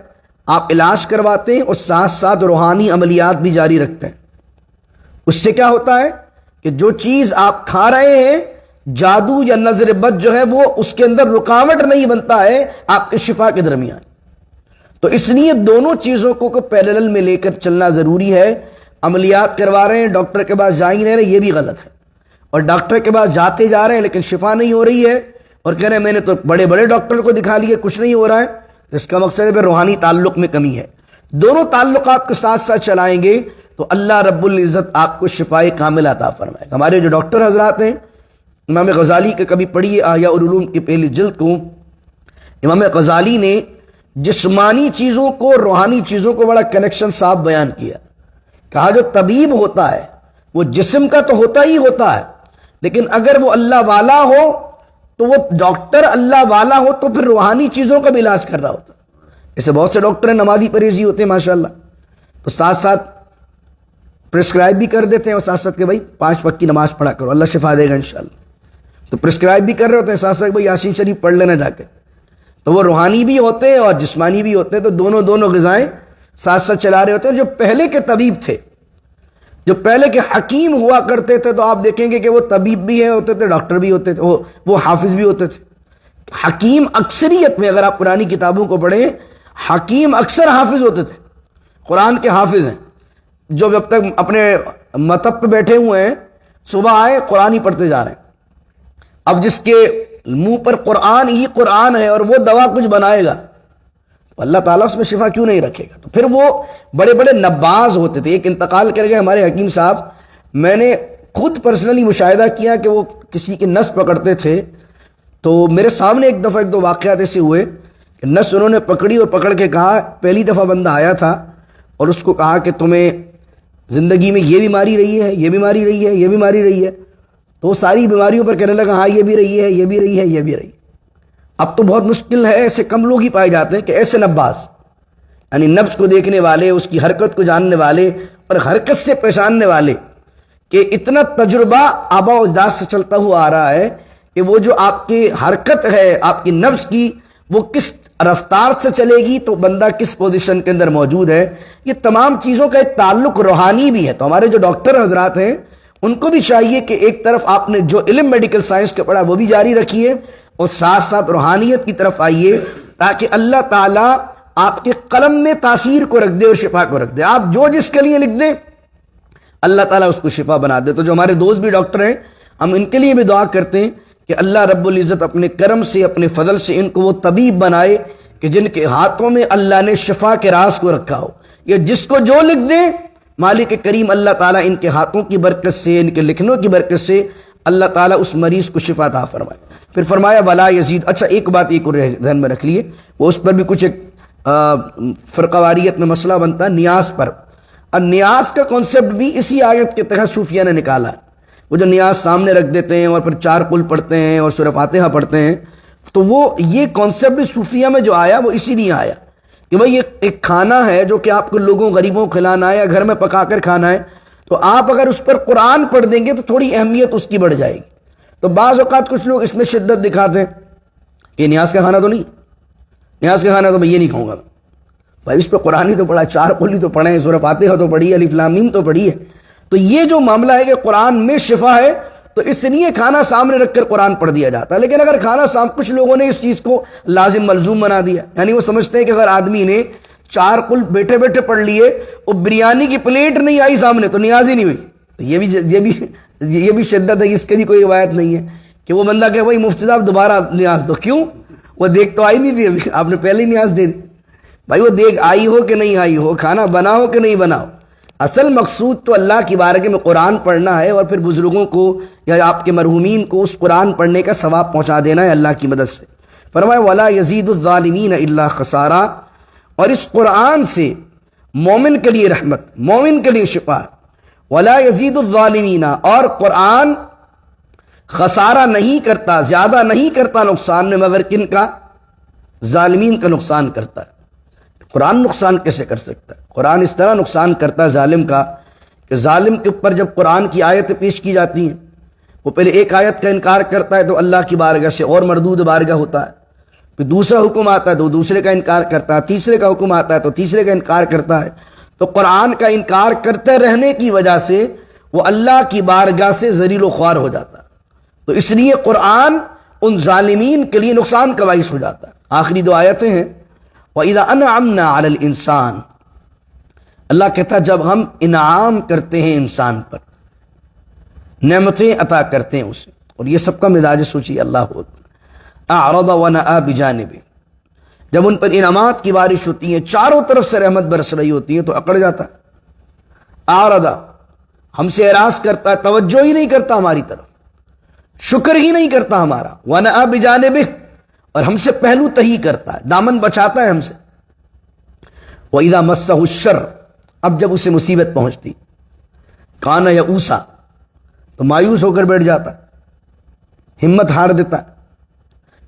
آپ علاج کرواتے ہیں اور ساتھ ساتھ روحانی عملیات بھی جاری رکھتے ہیں. اس سے کیا ہوتا ہے کہ جو چیز آپ کھا رہے ہیں، جادو یا نظر بد جو ہے وہ اس کے اندر رکاوٹ نہیں بنتا ہے آپ کے شفا کے درمیان. تو اس لیے دونوں چیزوں کو پیرلل میں لے کر چلنا ضروری ہے. عملیات کروا رہے ہیں، ڈاکٹر کے پاس جا ہی نہیں رہے، یہ بھی غلط ہے. اور ڈاکٹر کے پاس جاتے جا رہے ہیں لیکن شفا نہیں ہو رہی ہے اور کہہ رہے ہیں میں نے تو بڑے بڑے ڈاکٹر کو دکھا لیے کچھ نہیں ہو رہا ہے، اس کا مقصد ہے کہ روحانی تعلق میں کمی ہے. دونوں تعلقات کو ساتھ ساتھ چلائیں گے تو اللہ رب العزت آپ کو شفائے کامل عطا فرمائے گا. ہمارے جو ڈاکٹر حضرات ہیں، امام غزالی کا کبھی پڑھیے احیاء العلوم کی پہلی جلد کو، امام غزالی نے جسمانی چیزوں کو روحانی چیزوں کو بڑا کنیکشن صاف بیان کیا. کہا جو طبیب ہوتا ہے وہ جسم کا تو ہوتا ہی ہوتا ہے، لیکن اگر وہ اللہ والا ہو تو وہ ڈاکٹر اللہ والا ہو تو پھر روحانی چیزوں کا بھی علاج کر رہا ہوتا. ایسے بہت سے ڈاکٹر ہیں نمازی پرہیزی ہوتے ہیں ماشاءاللہ، تو ساتھ ساتھ پرسکرائب بھی کر دیتے ہیں اور ساتھ ساتھ کہ بھائی 5 وقت کی نماز پڑھا کرو اللہ شفا دے گا انشاءاللہ. تو پرسکرائب بھی کر رہے ہوتے ہیں، ساتھ ساتھ بھائی یاسین شریف پڑھ لینا جا کے. تو وہ روحانی بھی ہوتے ہیں اور جسمانی بھی ہوتے ہیں، تو دونوں غذائیں ساتھ ساتھ چلا رہے ہوتے ہیں. جو پہلے کے طبیب تھے، جو پہلے کے حکیم ہوا کرتے تھے، تو آپ دیکھیں گے کہ وہ طبیب بھی ہوتے تھے، ڈاکٹر بھی ہوتے تھے، وہ حافظ بھی ہوتے تھے. حکیم اکثریت میں اگر آپ پرانی کتابوں کو پڑھیں، حکیم اکثر حافظ ہوتے تھے. قرآن کے حافظ ہیں جو جب تک اپنے مطب پہ بیٹھے ہوئے ہیں، صبح آئے قرآن ہی پڑھتے جا رہے ہیں. اب جس کے منہ پر قرآن ہی قرآن ہے اور وہ دوا کچھ بنائے گا تو اللہ تعالیٰ اس میں شفا کیوں نہیں رکھے گا؟ تو پھر وہ بڑے بڑے نباز ہوتے تھے. ایک انتقال کر گئے ہمارے حکیم صاحب، میں نے خود پرسنلی مشاہدہ کیا کہ وہ کسی کی نس پکڑتے تھے. تو میرے سامنے ایک دفعہ 1-2 واقعات ایسے ہوئے کہ نس انہوں نے پکڑی اور پکڑ کے کہا، پہلی دفعہ بندہ آیا تھا اور اس کو کہا کہ تمہیں زندگی میں یہ بیماری رہی ہے، یہ بیماری رہی ہے، یہ بیماری رہی ہے. تو وہ ساری بیماریوں پر کہنے لگا ہاں یہ بھی رہی ہے، یہ بھی رہی ہے، یہ بھی رہی ہے. اب تو بہت مشکل ہے، ایسے کم لوگ ہی پائے جاتے ہیں کہ ایسے نباز، یعنی نفس کو دیکھنے والے، اس کی حرکت کو جاننے والے اور حرکت سے پہچاننے والے، کہ اتنا تجربہ آباء و اجداد سے چلتا ہوا آ رہا ہے کہ وہ جو آپ کی حرکت ہے آپ کی نفس کی، وہ کس رفتار سے چلے گی تو بندہ کس پوزیشن کے اندر موجود ہے. یہ تمام چیزوں کا ایک تعلق روحانی بھی ہے. تو ہمارے جو ڈاکٹر حضرات ہیں ان کو بھی چاہیے کہ ایک طرف آپ نے جو علم میڈیکل سائنس کا پڑھا وہ بھی جاری رکھیے اور ساتھ ساتھ روحانیت کی طرف آئیے تاکہ اللہ تعالیٰ آپ کے قلم میں تاثیر کو رکھ دے اور شفا کو رکھ دے. آپ جو جس کے لیے لکھ دیں اللہ تعالیٰ اس کو شفا بنا دے. تو جو ہمارے دوست بھی ڈاکٹر ہیں ہم ان کے لیے بھی دعا کرتے ہیں کہ اللہ رب العزت اپنے کرم سے اپنے فضل سے ان کو وہ طبیب بنائے کہ جن کے ہاتھوں میں اللہ نے شفا کے راز کو رکھا ہو. یہ جس کو جو لکھ دیں مالک کریم اللہ تعالیٰ ان کے ہاتھوں کی برکت سے، ان کے لکھنوں کی برکت سے اللہ تعالیٰ اس مریض کو شفا عطا فرمائے۔ پھر فرمایا ولا یزید۔ اچھا ایک بات ایک اور ذہن میں رکھ لیے، وہ اس پر بھی کچھ ایک فرقہ واریت میں مسئلہ بنتا ہے، نیاز پر۔ اور نیاز کا کانسیپٹ بھی اسی آیت کے تحت صوفیہ نے نکالا ہے۔ وہ جو نیاز سامنے رکھ دیتے ہیں اور پھر 4 قل پڑھتے ہیں اور سورہ فاتحہ پڑھتے ہیں، تو وہ یہ کانسیپٹ بھی صوفیہ میں جو آیا وہ اسی لیے آیا کہ بھائی یہ ایک کھانا ہے جو کہ آپ کو لوگوں غریبوں کو کھلانا ہے یا گھر میں پکا کر کھانا ہے، تو آپ اگر اس پر قرآن پڑھ دیں گے تو تھوڑی اہمیت اس کی بڑھ جائے گی۔ تو بعض اوقات کچھ لوگ اس میں شدت دکھاتے ہیں کہ نیاز کا کھانا تو نہیں، نیاز کا کھانا تو میں یہ نہیں کھاؤں گا۔ بھائی اس پہ قرآن ہی تو پڑھا، 4 قل ہی تو پڑھے ہیں، سورہ فاتحہ تو پڑھی ہے، الف لام میم تو پڑھی ہے۔ تو یہ جو معاملہ ہے کہ قرآن میں شفا ہے، تو اس لیے کھانا سامنے رکھ کر قرآن پڑھ دیا جاتا ہے۔ لیکن اگر کچھ لوگوں نے اس چیز کو لازم ملزوم بنا دیا، یعنی وہ سمجھتے ہیں کہ اگر آدمی نے 4 قل بیٹھے بیٹھے پڑھ لیے، وہ بریانی کی پلیٹ نہیں آئی سامنے تو نیاز ہی نہیں ہوئی، تو یہ بھی شدت ہے، اس کی بھی کوئی روایت نہیں ہے کہ وہ بندہ کہ بھائی مفتی صاحب دوبارہ نیاز دو۔ کیوں؟ وہ دیکھ تو آئی نہیں تھی، ابھی آپ نے پہلے ہی نیاز دے دی۔ بھائی وہ دیکھ آئی ہو کہ نہیں آئی ہو، کھانا بنا ہو کہ نہیں بنا ہو، اصل مقصود تو اللہ کی بارگاہ میں قرآن پڑھنا ہے، اور پھر بزرگوں کو یا آپ کے مرحومین کو اس قرآن پڑھنے کا ثواب پہنچا دینا ہے اللہ کی مدد سے۔ فرمایا وَلَا يَزِيدُ الظَّالِمِينَ إِلَّا خَسَارًا، اور اس قرآن سے مومن کے لیے رحمت، مومن کے لیے شفا۔ وَلَا يَزِيدُ الظَّالِمِينَ، اور قرآن خسارہ نہیں کرتا، زیادہ نہیں کرتا نقصان میں، مگر کن کا؟ ظالمین کا نقصان کرتا ہے۔ قرآن نقصان کیسے کر سکتا ہے؟ قرآن اس طرح نقصان کرتا ہے ظالم کا کہ ظالم کے اوپر جب قرآن کی آیتیں پیش کی جاتی ہیں، وہ پہلے ایک آیت کا انکار کرتا ہے تو اللہ کی بارگاہ سے اور مردود بارگاہ ہوتا ہے، پھر دوسرا حکم آتا ہے تو دوسرے کا انکار کرتا ہے، تیسرے کا حکم آتا ہے تو تیسرے کا انکار کرتا ہے۔ تو قرآن کا انکار کرتے رہنے کی وجہ سے وہ اللہ کی بارگاہ سے ذلیل و خوار ہو جاتا ہے، تو اس لیے قرآن ان ظالمین کے لیے نقصان کا باعث ہو جاتا ہے۔ آخری 2 آیتیں ہیں۔ وَإِذَا أَنْعَمْنَا عَلَى الْإِنسَانِ، اللہ کہتا ہے جب ہم انعام کرتے ہیں انسان پر، نعمتیں عطا کرتے ہیں اسے، اور یہ سب کا مزاج سوچی اللہ ہوتا، أَعْرَضَ وَنَأَى بِجَانِبِهِ، جب ان پر انعامات کی بارش ہوتی ہے، چاروں طرف سے رحمت برس رہی ہوتی ہے، تو اکڑ جاتا ہے۔ أَعْرَضَ، ہم سے اعراض کرتا ہے، توجہ ہی نہیں کرتا ہماری طرف، شکر ہی نہیں کرتا ہمارا، وَنَأَى بِجَانِبِهِ، اور ہم سے پہلو تہی کرتا ہے، دامن بچاتا ہے ہم سے۔ وَإِذَا مَسَّهُ الشَّرُّ، اب جب اسے مصیبت پہنچتی، کَانَ یئوسا، تو مایوس ہو کر بیٹھ جاتا ہے، ہمت ہار دیتا ہے۔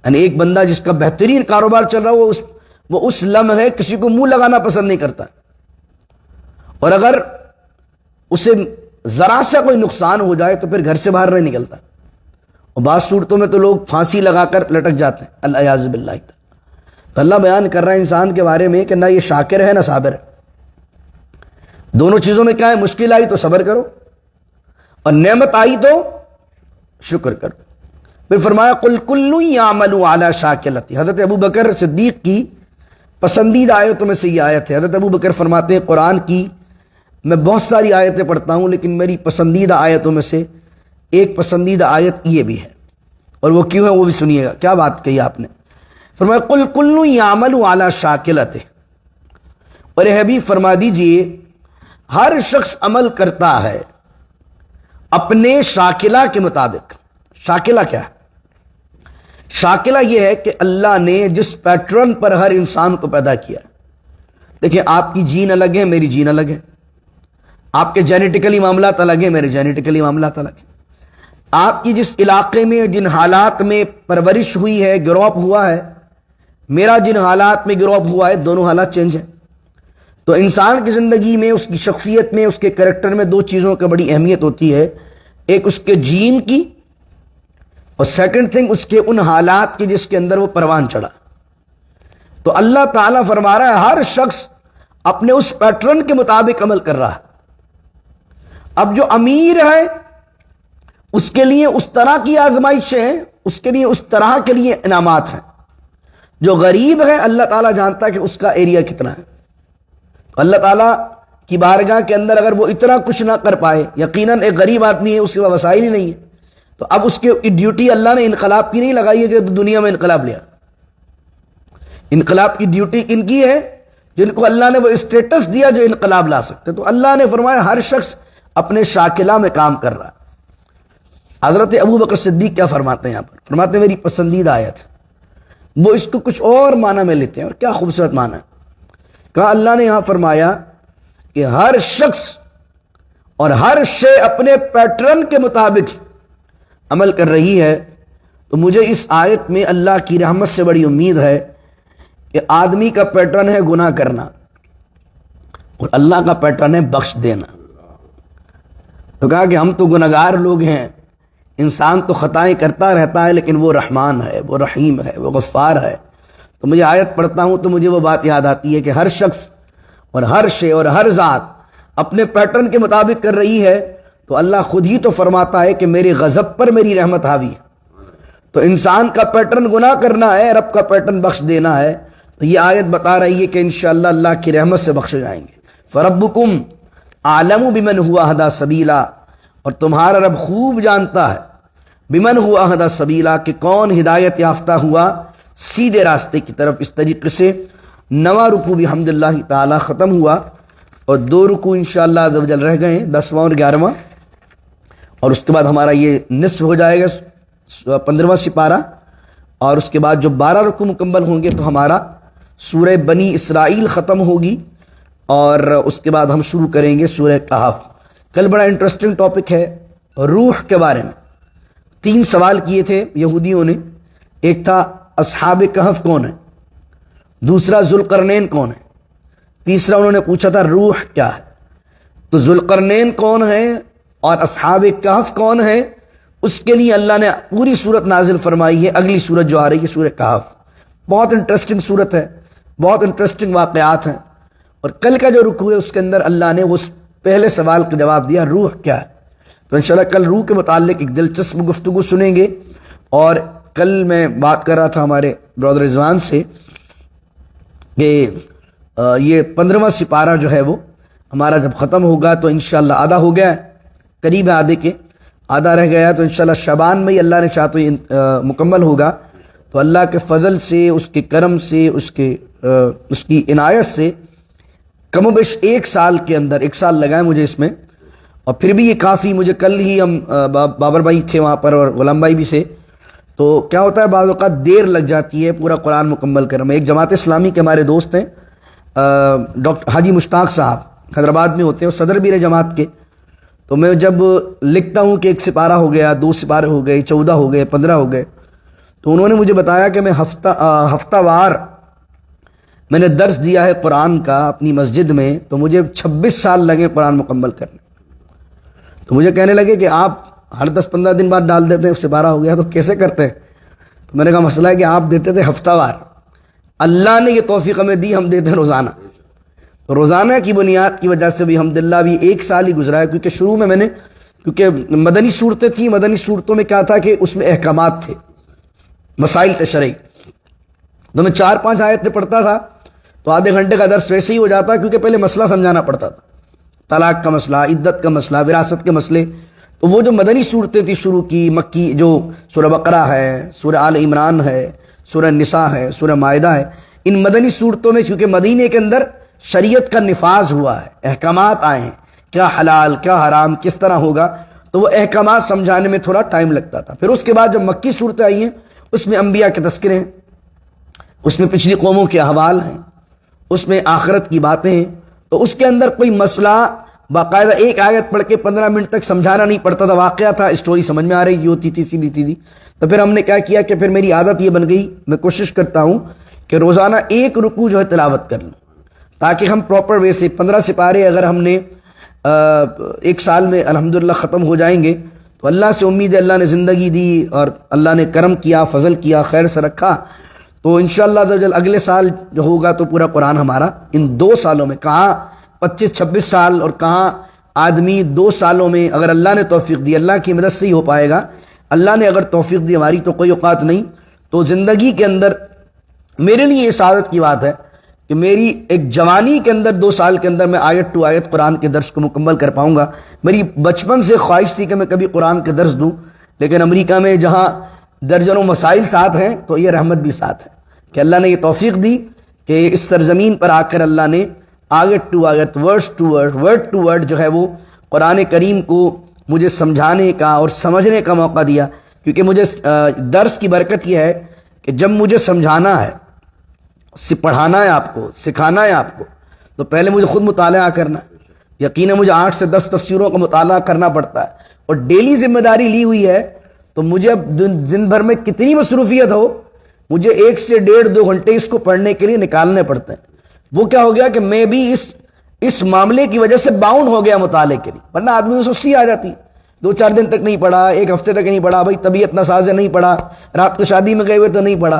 یعنی ایک بندہ جس کا بہترین کاروبار چل رہا ہو، وہ اس لمحے کسی کو منہ لگانا پسند نہیں کرتا، اور اگر اسے ذرا سا کوئی نقصان ہو جائے تو پھر گھر سے باہر نہیں نکلتا، اور بعض صورتوں میں تو لوگ پھانسی لگا کر لٹک جاتے ہیں، العیاذ باللہ۔ تو اللہ بیان کر رہا ہے انسان کے بارے میں کہ نہ یہ شاکر ہے نہ صابر ہے، دونوں چیزوں میں کیا ہے؟ مشکل آئی تو صبر کرو، اور نعمت آئی تو شکر کرو۔ پھر فرمایا قُلْ كُلٌّ يَعْمَلُ عَلَى شَاكِلَتِهِ، حضرت ابو بکر صدیق کی پسندیدہ آیتوں میں سے یہ آیت ہے۔ حضرت ابو بکر فرماتے ہیں قرآن کی میں بہت ساری آیتیں پڑھتا ہوں، لیکن میری پسندیدہ آیتوں میں سے ایک پسندیدہ آیت یہ بھی ہے، اور وہ کیوں ہے وہ بھی سنیے گا۔ کیا بات کہی آپ نے؟ فرمایا قُلْ كُلٌّ يَعْمَلُ عَلَى شَاكِلَتِهِ، اور اے حبیب فرما دیجئے ہر شخص عمل کرتا ہے اپنے شاکلہ کے مطابق۔ شاکلہ کیا ہے؟ شاکلہ یہ ہے کہ اللہ نے جس پیٹرن پر ہر انسان کو پیدا کیا، دیکھیں آپ کی جین الگ ہے، میری جین الگ ہے، آپ کے جینیٹیکلی معاملات الگ ہیں، میرے جینیٹیکلی معاملات الگ ہیں، آپ کی جس علاقے میں جن حالات میں پرورش ہوئی ہے، گرو اپ ہوا ہے، میرا جن حالات میں گرو اپ ہوا ہے، دونوں حالات چینج ہیں۔ تو انسان کی زندگی میں، اس کی شخصیت میں، اس کے کریکٹر میں 2 چیزوں کی بڑی اہمیت ہوتی ہے، ایک اس کے جین کی، اور سیکنڈ تھنگ اس کے ان حالات کی جس کے اندر وہ پروان چڑھا۔ تو اللہ تعالیٰ فرما رہا ہے ہر شخص اپنے اس پیٹرن کے مطابق عمل کر رہا ہے۔ اب جو امیر ہے اس کے لیے اس طرح کی آزمائشیں ہیں، اس کے لیے اس طرح کے لیے انعامات ہیں۔ جو غریب ہے اللہ تعالیٰ جانتا ہے کہ اس کا ایریا کتنا ہے، تو اللہ تعالیٰ کی بارگاہ کے اندر اگر وہ اتنا کچھ نہ کر پائے، یقیناً ایک غریب آدمی ہے، اس کے پاس وسائل ہی نہیں ہے، تو اب اس کی ڈیوٹی اللہ نے انقلاب کی نہیں لگائی ہے کہ دنیا میں انقلاب لیا۔ انقلاب کی ڈیوٹی کن کی ہے؟ جن کو اللہ نے وہ اسٹیٹس دیا جو انقلاب لا سکتے. تو اللہ نے فرمایا ہر شخص اپنے شاکلہ میں کام کر رہا ہے. حضرت ابو بکر صدیق کیا فرماتے ہیں یہاں پر؟ فرماتے ہیں میری پسندیدہ آیت ہے. وہ اس کو کچھ اور معنی میں لیتے ہیں، اور کیا خوبصورت معنی ہے. کہا اللہ نے یہاں فرمایا کہ ہر شخص اور ہر شے اپنے پیٹرن کے مطابق عمل کر رہی ہے. تو مجھے اس آیت میں اللہ کی رحمت سے بڑی امید ہے کہ آدمی کا پیٹرن ہے گناہ کرنا اور اللہ کا پیٹرن ہے بخش دینا. تو کہا کہ ہم تو گناہگار لوگ ہیں، انسان تو خطائیں کرتا رہتا ہے، لیکن وہ رحمان ہے، وہ رحیم ہے، وہ غفار ہے. تو مجھے آیت پڑھتا ہوں تو مجھے وہ بات یاد آتی ہے کہ ہر شخص اور ہر شے اور ہر ذات اپنے پیٹرن کے مطابق کر رہی ہے. تو اللہ خود ہی تو فرماتا ہے کہ میرے غضب پر میری رحمت حاوی ہے. تو انسان کا پیٹرن گناہ کرنا ہے، رب کا پیٹرن بخش دینا ہے. تو یہ آیت بتا رہی ہے کہ انشاءاللہ اللہ کی رحمت سے بخشے جائیں گے. فَرَبُّكُمْ أَعْلَمُ بِمَنْ هُوَ أَهْدَىٰ سَبِيلًا، اور تمہارا رب خوب جانتا ہے بِمَنْ هُوَ أَهْدَىٰ سَبِيلًا کہ کون ہدایت یافتہ ہوا سیدھے راستے کی طرف. اس طریقے سے 9واں رکوع بحمد اللہ تعالی ختم ہوا اور 2 رکوع انشاءاللہ عز و جل رہ گئے ہیں، 10واں اور 11واں. اور اس کے بعد ہمارا یہ نصف ہو جائے گا 15واں سپارہ. اور اس کے بعد جو 12 رکوع مکمل ہوں گے تو ہمارا سورہ بنی اسرائیل ختم ہوگی. اور اس کے بعد ہم شروع کریں گے سورہ کہف. کل بڑا انٹرسٹنگ ٹاپک ہے روح کے بارے میں. 3 سوال کیے تھے یہودیوں نے. ایک تھا اصحاب کہف کون ہے، دوسرا ذوالقرنین کون ہے، تیسرا انہوں نے پوچھا تھا روح کیا ہے. تو ذوالقرنین کون ہے اور اصحاب کہف کون ہے، اس کے لیے اللہ نے پوری صورت نازل فرمائی ہے. اگلی صورت جو آ رہی ہے سورہ کہف، بہت انٹرسٹنگ صورت ہے، بہت انٹرسٹنگ واقعات ہیں. اور کل کا جو رکوع ہے اس کے اندر اللہ نے اس پہلے سوال کا جواب دیا روح کیا ہے. تو انشاءاللہ کل روح کے متعلق ایک دلچسپ گفتگو سنیں گے. اور کل میں بات کر رہا تھا ہمارے برادر رضوان سے کہ یہ 15واں سپارہ جو ہے وہ ہمارا جب ختم ہوگا تو انشاءاللہ آدھا ہو گیا ہے، قریب ہے آدھے کے، آدھا رہ گیا. تو انشاءاللہ شعبان میں ہی اللہ نے چاہا تو یہ مکمل ہوگا. تو اللہ کے فضل سے، اس کے کرم سے، اس کی عنایت سے کم و بیش 1 سال کے اندر 1 سال لگا ہے مجھے اس میں. اور پھر بھی یہ کافی، مجھے کل ہی ہم بابر بھائی تھے وہاں پر اور غلام بھائی بھی سے. تو کیا ہوتا ہے بعض اوقات دیر لگ جاتی ہے پورا قرآن مکمل کرنے میں. ایک جماعت اسلامی کے ہمارے دوست ہیں ڈاکٹر حاجی مشتاق صاحب، حیدرآباد میں ہوتے ہیں، وہ صدر بھی رہے جماعت کے. تو میں جب لکھتا ہوں کہ 1 سپارہ ہو گیا، 2 سپارے ہو گئے، 14 ہو گئے، 15 ہو گئے، تو انہوں نے مجھے بتایا کہ میں ہفتہ وار میں نے درس دیا ہے قرآن کا اپنی مسجد میں، تو مجھے 26 سال لگے قرآن مکمل کرنے. تو مجھے کہنے لگے کہ آپ ہر 10-15 دن بعد ڈال دیتے ہیں، سپارہ ہو گیا تو کیسے کرتے ہیں؟ تو میں نے کہا مسئلہ ہے کہ آپ دیتے تھے ہفتہ وار، اللہ نے یہ توفیق ہمیں دی، ہم دیتے ہیں روزانہ. تو روزانہ کی بنیاد کی وجہ سے بھی الحمدللہ ابھی 1 سال ہی گزرا ہے. کیونکہ شروع میں نے کیونکہ مدنی صورتیں تھیں، مدنی صورتوں میں کیا تھا کہ اس میں احکامات تھے، مسائل تھے شرعی. تو میں 4-5 آیتیں پڑھتا تھا تو آدھے گھنٹے کا درس ویسے ہی ہو جاتا، کیونکہ پہلے مسئلہ سمجھانا پڑتا تھا، طلاق کا مسئلہ، عدت کا مسئلہ، وراثت کے مسئلے. تو وہ جو مدنی صورتیں تھیں شروع کی، مکی، جو سورہ بقرہ ہے، سورہ آل عمران ہے، سورہ نساء ہے، سورہ مائدہ ہے، ان مدنی صورتوں میں چونکہ مدینے کے اندر شریعت کا نفاذ ہوا ہے، احکامات آئے ہیں، کیا حلال کیا حرام کس طرح ہوگا، تو وہ احکامات سمجھانے میں تھوڑا ٹائم لگتا تھا. پھر اس کے بعد جب مکی صورتیں آئی ہیں اس میں انبیاء کے تذکرے ہیں، اس میں پچھلی قوموں کے احوال ہیں، اس میں آخرت کی باتیں ہیں. تو اس کے اندر کوئی مسئلہ باقاعدہ ایک آیت پڑھ کے 15 منٹ تک سمجھانا نہیں پڑتا تھا، واقعہ تھا، اسٹوری سمجھ میں آ رہی ہوتی تھی سیدھی سیدھی. تو پھر ہم نے کیا کیا کہ پھر میری عادت یہ بن گئی، میں کوشش کرتا ہوں کہ روزانہ 1 رکوع جو ہے تلاوت کر لوں، تاکہ ہم پراپر وے سے 15 سپارے اگر ہم نے 1 سال میں الحمدللہ ختم ہو جائیں گے تو اللہ سے امید ہے، اللہ نے زندگی دی اور اللہ نے کرم کیا، فضل کیا، خیر سے رکھا، تو انشاءاللہ اگلے سال جو ہوگا تو پورا قرآن ہمارا ان 2 سالوں میں، کہاں 25-26 سال اور کہاں آدمی 2 سالوں میں، اگر اللہ نے توفیق دی، اللہ کی مدد سے ہی ہو پائے گا. اللہ نے اگر توفیق دی، ہماری تو کوئی اوقات نہیں. تو زندگی کے اندر میرے لیے یہ سعادت کی بات ہے کہ میری ایک جوانی کے اندر 2 سال کے اندر میں آیت ٹو آیت قرآن کے درس کو مکمل کر پاؤں گا. میری بچپن سے خواہش تھی کہ میں کبھی قرآن کے درس دوں، لیکن امریکہ میں جہاں درجنوں مسائل ساتھ ہیں تو یہ رحمت بھی ساتھ ہے کہ اللہ نے یہ توفیق دی کہ اس سرزمین پر آ کر اللہ نے آیت ٹو آیت، ورڈ ٹو ورڈ جو ہے وہ قرآن کریم کو مجھے سمجھانے کا اور سمجھنے کا موقع دیا. کیونکہ مجھے درس کی برکت یہ ہے کہ جب مجھے سمجھانا ہے، پڑھانا ہے آپ کو، سکھانا ہے آپ کو، تو پہلے مجھے خود مطالعہ کرنا ہے. یقیناً مجھے 8 سے 10 تفسیروں کا مطالعہ کرنا پڑتا ہے، اور ڈیلی ذمہ داری لی ہوئی ہے. تو مجھے اب دن بھر میں کتنی مصروفیت ہو، مجھے 1 سے 1.5-2 گھنٹے اس کو پڑھنے کے لیے نکالنے پڑتے ہیں. وہ کیا ہو گیا کہ میں بھی اس معاملے کی وجہ سے باؤنڈ ہو گیا مطالعے کے لیے. ورنہ آدمی کو سستی آ جاتی، 2-4 دن تک نہیں پڑھا، 1 ہفتے تک نہیں پڑھا، بھائی طبیعت ناساز ہے نہیں پڑھا، رات کو شادی میں گئے ہوئے تو نہیں پڑھا.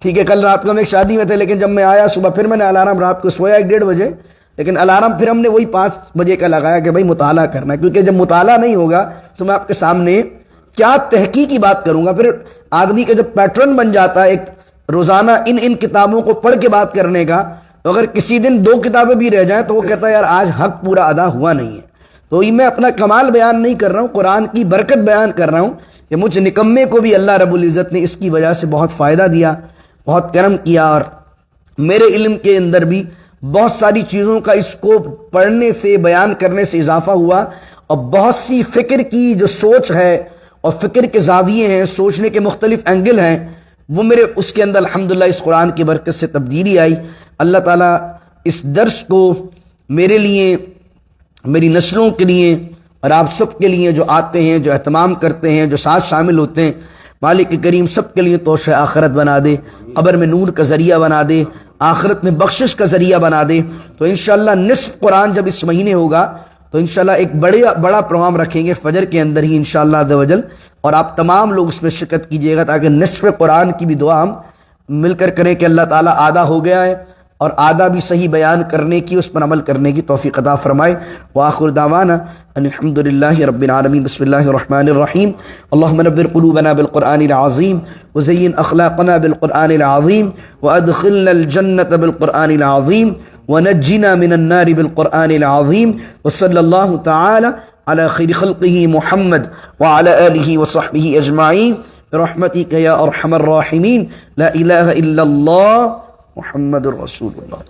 ٹھیک ہے، کل رات کو ہم ایک شادی میں تھے، لیکن جب میں آیا صبح پھر میں نے الارم، رات کو سویا 1-1:30 بجے، لیکن الارم پھر ہم نے وہی 5 بجے کا لگایا کہ بھائی مطالعہ کرنا ہے. کیونکہ جب مطالعہ نہیں ہوگا تو میں آپ کے سامنے کیا تحقیقی بات کروں گا. پھر آدمی کا جب پیٹرن بن جاتا ہے ایک روزانہ ان کتابوں کو پڑھ کے بات کرنے کا، تو اگر کسی دن 2 کتابیں بھی رہ جائیں تو وہ کہتا ہے یار آج حق پورا ادا ہوا نہیں ہے. تو یہ میں اپنا کمال بیان نہیں کر رہا ہوں، قرآن کی برکت بیان کر رہا ہوں کہ مجھ نکمے کو بھی اللہ رب العزت نے اس کی وجہ سے بہت فائدہ دیا، بہت کرم کیا، اور میرے علم کے اندر بھی بہت ساری چیزوں کا اس کو پڑھنے سے، بیان کرنے سے اضافہ ہوا، اور بہت سی فکر کی جو سوچ ہے اور فکر کے زاویے ہیں، سوچنے کے مختلف اینگل ہیں، وہ میرے اس کے اندر الحمدللہ اس قرآن کی برکت سے تبدیلی آئی. اللہ تعالیٰ اس درس کو میرے لیے، میری نسلوں کے لیے اور آپ سب کے لیے جو آتے ہیں، جو اہتمام کرتے ہیں، جو ساتھ شامل ہوتے ہیں، مالک کریم سب کے لیے توشہ آخرت بنا دے، قبر میں نور کا ذریعہ بنا دے، آخرت میں بخشش کا ذریعہ بنا دے. تو انشاءاللہ نصف قرآن جب اس مہینے ہوگا تو انشاءاللہ ایک بڑا پروگرام رکھیں گے فجر کے اندر ہی انشاءاللہ عز و جل، اور آپ تمام لوگ اس میں شرکت کیجئے گا تاکہ نصف قرآن کی بھی دعا ہم مل کر کریں کہ اللہ تعالیٰ آدھا ہو گیا ہے اور آدھا بھی صحیح بیان کرنے کی، اس پر عمل کرنے کی توفیق عطا فرمائے. وآخر دعوانا ان الحمد للہ رب العالمین. بسم اللہ الرحمن الرحیم. اللہم نور قلوبنا بالقرآن العظیم وزین اخلاقنا بالقرآن العظیم وادخلنا الجنة بالقرآن العظیم ونجنا من النار بالقرآن العظیم. وصلی اللہ تعالی على خیر خلقه محمد وعلى آلہ وصحبہ اجمعین برحمتک یا ارحم الراحمین. لا الہ الا اللہ محمد رسول اللہ.